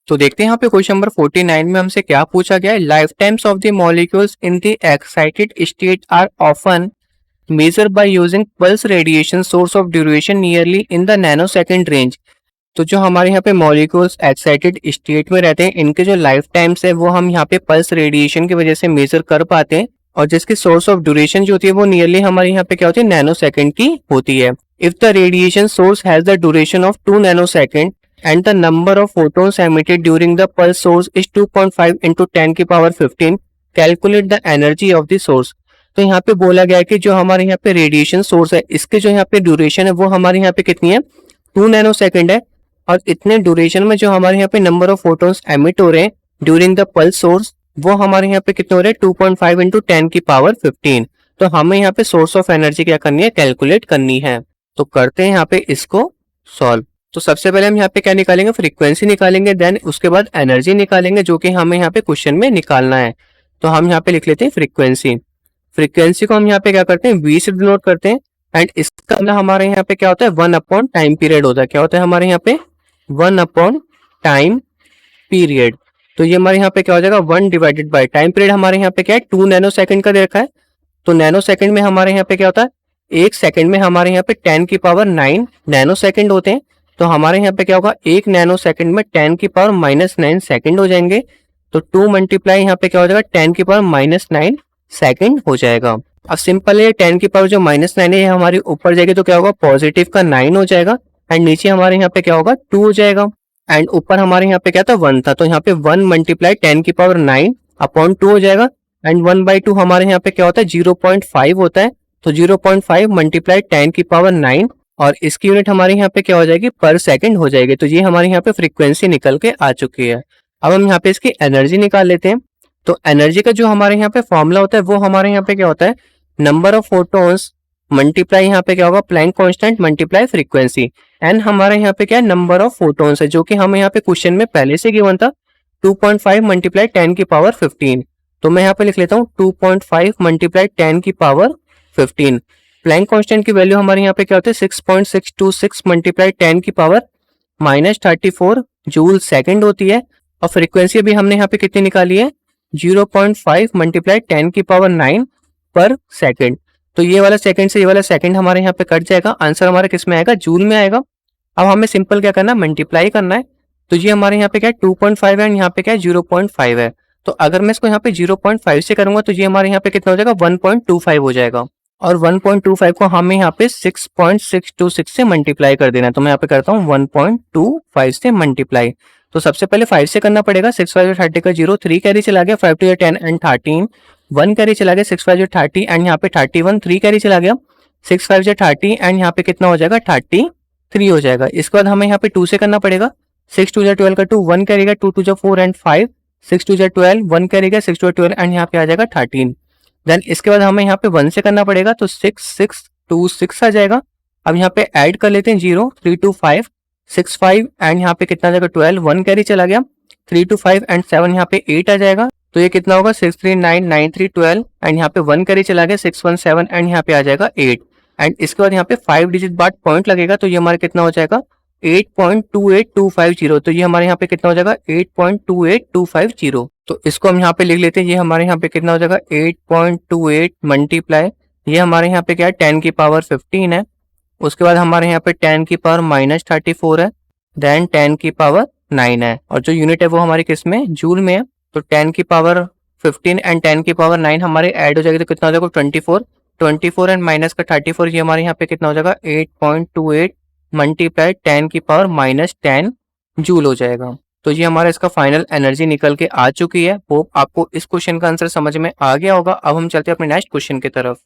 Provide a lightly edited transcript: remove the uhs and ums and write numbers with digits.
तो देखते हैं यहाँ पे क्वेश्चन नंबर 49 में हमसे क्या पूछा गया है। Life times of the molecules in the excited state are often measured by using pulse radiation source of duration nearly in the nanosecond range. तो जो हमारे यहाँ पे मॉलिक्यूल्स एक्साइटेड स्टेट में रहते हैं, इनके जो लाइफ टाइम्स है वो हम यहाँ पे पल्स रेडिएशन की वजह से मेजर कर पाते हैं, और जिसकी सोर्स ऑफ ड्यूरेशन जो होती है वो नियरली हमारे यहाँ पे क्या होती है, नैनो सेकंड की होती है। If the radiation source has the duration of 2 nanosecond and the number of photons emitted during the pulse source is 2.5 into 10 की power 15, calculate the energy of the source। तो यहाँ पे बोला गया है कि जो हमारे यहाँ पे रेडिएशन सोर्स है, इसके जो यहाँ पे ड्यूरेशन है वो हमारे यहाँ पे कितनी है, 2 नैनो सेकेंड है, और इतने ड्यूरेशन में जो हमारे यहाँ पे नंबर ऑफ फोटोन्स एमिट हो रहे हैं ड्यूरिंग द पल्स सोर्स वो हमारे यहाँ पे कितने हो रहे हैं, 2.5 इंटू 10 की पावर 15। तो हमें यहाँ पे सोर्स ऑफ एनर्जी क्या करनी है, कैलकुलेट करनी है। तो करते हैं यहाँ पे इसको सॉल्व। तो सबसे पहले हम यहाँ पे क्या निकालेंगे, फ्रीक्वेंसी निकालेंगे, देन उसके बाद एनर्जी निकालेंगे जो कि हमें यहाँ पे क्वेश्चन में निकालना है। तो हम यहाँ पे लिख लेते हैं फ्रीक्वेंसी। फ्रीक्वेंसी को हम यहाँ पे क्या करते हैं, v से डिनोट करते हैं, एंड इसका मतलब हमारे यहाँ पे क्या होता है, 1 अपॉन टाइम पीरियड होता है। क्या होता है हमारे यहाँ पे, 1 अपॉन टाइम पीरियड। तो ये हमारे यहाँ पे क्या हो जाएगा, 1 डिवाइडेड बाई टाइम पीरियड हमारे यहाँ पे क्या है, 2 नैनो सेकंड का दे रखा है। तो नैनो सेकंड में हमारे यहाँ पे क्या होता है, एक सेकंड में हमारे यहाँ पे 10 की पावर 9 नैनो सेकंड होते हैं। तो हमारे यहाँ पे क्या होगा, एक नैनो सेकंड में 10 की पावर -9 सेकंड हो जाएंगे। तो 2 मल्टीप्लाई यहाँ पे क्या हो जाएगा, 10 की पावर -9 सेकंड हो जाएगा। अब सिंपल है, 10 की पावर जो -9 है ये हमारी ऊपर जाएगी तो क्या होगा, पॉजिटिव का 9 हो जाएगा, एंड नीचे हमारे यहाँ पे क्या होगा, 2 हो जाएगा, एंड ऊपर हमारे यहाँ पे क्या था, 1 था। तो यहाँ पे 1 मल्टीप्लाई 10 की पावर 9 अपॉन 2 हो जाएगा, एंड 1/2 हमारे यहाँ पे क्या होता है, 0.5 होता है। तो 0.5 मल्टीप्लाई 10 की पावर 9, और इसकी यूनिट हमारे यहाँ पे क्या हो जाएगी, पर सेकंड हो जाएगी। तो ये हमारे यहाँ पे फ्रीक्वेंसी निकल के आ चुकी है। अब हम यहाँ पे इसकी एनर्जी निकाल लेते हैं। तो एनर्जी का जो हमारे यहाँ पे फॉर्मूला होता है वो हमारे यहाँ पे क्या होता है, नंबर ऑफ फोटोन्स मल्टीप्लाई यहाँ पे क्या होगा, प्लैंक कांस्टेंट मल्टीप्लाई फ्रीक्वेंसी। एन हमारे यहाँ पे क्या है, नंबर ऑफ फोटोन्स है, जो कि हमें यहाँ पे क्वेश्चन में पहले से गिवन था, 2.5 मल्टीप्लाई 10 की पावर 15। तो मैं यहाँ पे लिख लेता हूँ 2.5 मल्टीप्लाई 10 की पावर 15। प्लैंक कांस्टेंट की वैल्यू हमारे यहाँ पे क्या होती है, 6.626 मल्टीप्लाई 10 की पावर -34 जूल सेकंड होती है। और फ्रीक्वेंसी अभी हमने यहाँ पे कितनी निकाली है, 0.5 मल्टीप्लाई 10 की पावर 9 पर सेकंड। तो ये वाला सेकंड से ये वाला सेकंड हमारे यहाँ पे कट जाएगा, आंसर हमारा किस में आएगा, जूल में आएगा। अब हमें सिंपल क्या करना है, मल्टीप्लाई करना है। तो ये हमारे यहाँ पे क्या है, 2.5 है, यहाँ पे क्या है, 0.5 है। तो अगर मैं इसको यहाँ पे 0.5 से करूंगा तो ये हमारे यहाँ पे कितना हो जाएगा, 1.25 हो जाएगा, और 1.25 को हमें यहाँ पे 6.626 से मल्टीप्लाई कर देना है। तो मैं यहाँ पे करता हूँ 1.25 से मल्टीप्लाई। तो सबसे पहले 5 से करना पड़ेगा, 6 5 30 का 0, 3 कैरी चला गया, 5 2 10 एंड 13, 1 कैरी चला गया, 6 5 30 एंड यहाँ पे 31, 3 कैरी चला गया, 6 5 30 एंड यहाँ पे कितना हो जाएगा, 33 हो जाएगा। इसके बाद हमें यहाँ पे 2 से करना पड़ेगा, 6 2 12 का 2, 1 कैरी गया, 2 2 4 एंड 5, 6 2 12, 1 कैरी गया, 6 2 12 एंड यहाँ पे आ जाएगा 13। देन इसके बाद हमें यहाँ पे 1 से करना पड़ेगा, तो 6 6 2 6 आ जाएगा। अब यहाँ पे ऐड कर लेते हैं 0, 3 2 5, 6 5 एंड यहाँ पे कितना आ जाएगा, 12, 1 कैरी चला गया, 3 2 5 एंड 7 यहाँ पे 8 आ जाएगा। तो ये कितना होगा, 6 3 9 9 3 12 एंड यहाँ पे 1 कैरी चला गया, 6 1 7 एंड यहाँ पे आ जाएगा 8। एंड इसके बाद यहाँ पे 5 डिजिट बाद पॉइंट लगेगा, तो ये हमारा कितना हो जाएगा, 8.28250। तो ये हमारे यहाँ पे कितना हो जाएगा, 8.28250। तो इसको हम यहाँ पे लिख लेते हैं, ये हमारे यहाँ पे कितना हो जाएगा, 8.28 मल्टीप्लाई, ये हमारे यहाँ पे क्या है, 10 की पावर 15 है। उसके बाद हमारे यहाँ पे 10 की पावर -34 है, देन 10 की पावर 9 है, और जो यूनिट है वो हमारी किस में, जूल में है। तो 10 की पावर 15 एंड 10 की पावर 9 हमारे ऐड हो जाएगी, तो कितना हो जाएगा, 24 एंड माइनस का 34, ये हमारे यहाँ पे कितना हो जाएगा, 8.28 मल्टीप्लाई 10 की पावर -10 जूल हो जाएगा। तो ये हमारा इसका फाइनल एनर्जी निकल के आ चुकी है। होप आपको इस क्वेश्चन का आंसर समझ में आ गया होगा। अब हम चलते हैं अपने नेक्स्ट क्वेश्चन की तरफ।